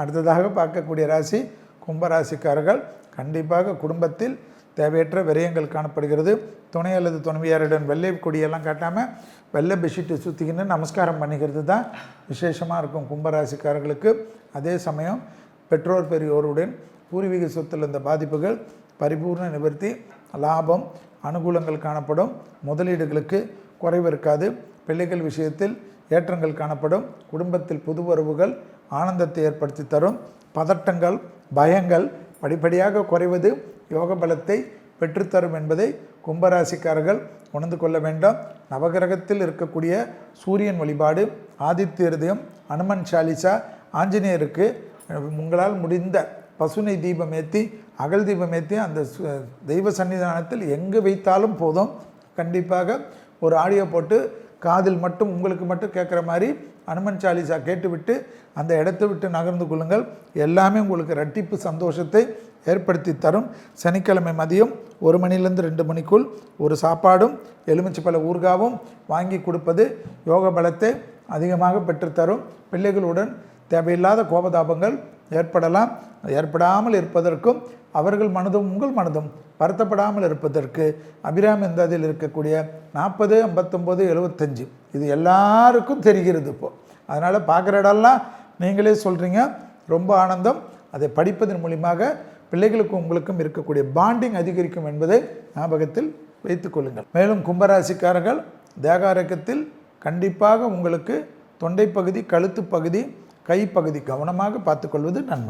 அடுத்ததாக பார்க்கக்கூடிய ராசி கும்பராசிக்காரர்கள். கண்டிப்பாக குடும்பத்தில் தேவையற்ற விரயங்கள் காணப்படுகிறது. துணை அல்லது துணைவியாருடன் வெள்ளை கொடியெல்லாம் காட்டாமல் வெள்ளை பெட்ஷீட்டு சுற்றிக்கின்னு நமஸ்காரம் பண்ணிக்கிறது தான் விசேஷமாக இருக்கும் கும்பராசிக்காரர்களுக்கு. அதே சமயம் பெற்றோர் பெரியோருடன் பூர்வீக சொத்தில் இந்த பாதிப்புகள் பரிபூர்ண நிவர்த்தி, லாபம், அனுகூலங்கள் காணப்படும். முதலீடுகளுக்கு குறைவு இருக்காது. பிள்ளைகள் விஷயத்தில் ஏற்றங்கள் காணப்படும். குடும்பத்தில் புது வரவுகள் ஆனந்தத்தை ஏற்படுத்தி தரும். பதட்டங்கள், பயங்கள் படிப்படியாக குறைவது யோக பலத்தை பெற்றுத்தரும் என்பதை கும்பராசிக்காரர்கள் உணர்ந்து கொள்ள வேண்டும். நவகிரகத்தில் இருக்கக்கூடிய சூரியன் வழிபாடு, ஆதித்ய ஹிருதயம், அனுமன் சாலிசா, ஆஞ்சநேயருக்கு உங்களால் முடிந்த பசுனை தீபம் ஏற்றி அகல் தீபம் ஏற்றி அந்த தெய்வ சன்னிதானத்தில் எங்கே வைத்தாலும் போதும். கண்டிப்பாக ஒரு ஆடியோ போட்டு காதில் மட்டும் உங்களுக்கு மட்டும் கேட்குற மாதிரி அனுமன் சாலிசா கேட்டுவிட்டு அந்த இடத்தை விட்டு நகர்ந்து கொள்ளுங்கள். எல்லாமே உங்களுக்கு இரட்டிப்பு சந்தோஷத்தை ஏற்படுத்தி தரும். சனிக்கிழமை மதியம் 1 மணிலேருந்து 2 மணிக்குள் ஒரு சாப்பாடும் எலுமிச்சை ஊறுகாவும் வாங்கி கொடுப்பது யோக பலத்தை அதிகமாக பெற்றுத்தரும். பிள்ளைகளுடன் தேவையில்லாத கோபதாபங்கள் ஏற்படலாம். ஏற்படாமல் இருப்பதற்கும் அவர்கள் மனதும் உங்கள் மனதும் வருத்தப்படாமல் இருப்பதற்கு அபிராமி இந்தாதியில் இருக்கக்கூடிய 40, 59, 75 இது எல்லாருக்கும் தெரிகிறது இப்போது. அதனால் பார்க்குற இடம்லாம் நீங்களே சொல்கிறீங்க. ரொம்ப ஆனந்தம். அதை படிப்பதன் மூலியமாக பிள்ளைகளுக்கும் உங்களுக்கும் இருக்கக்கூடிய பாண்டிங் அதிகரிக்கும் என்பதை ஞாபகத்தில் வைத்துக் கொள்ளுங்கள். மேலும் கும்பராசிக்காரர்கள் தேகாரக்கத்தில் கண்டிப்பாக உங்களுக்கு தொண்டை பகுதி, கழுத்து பகுதி, கைப்பகுதி கவனமாக பார்த்துக்கொள்வது நன்மை.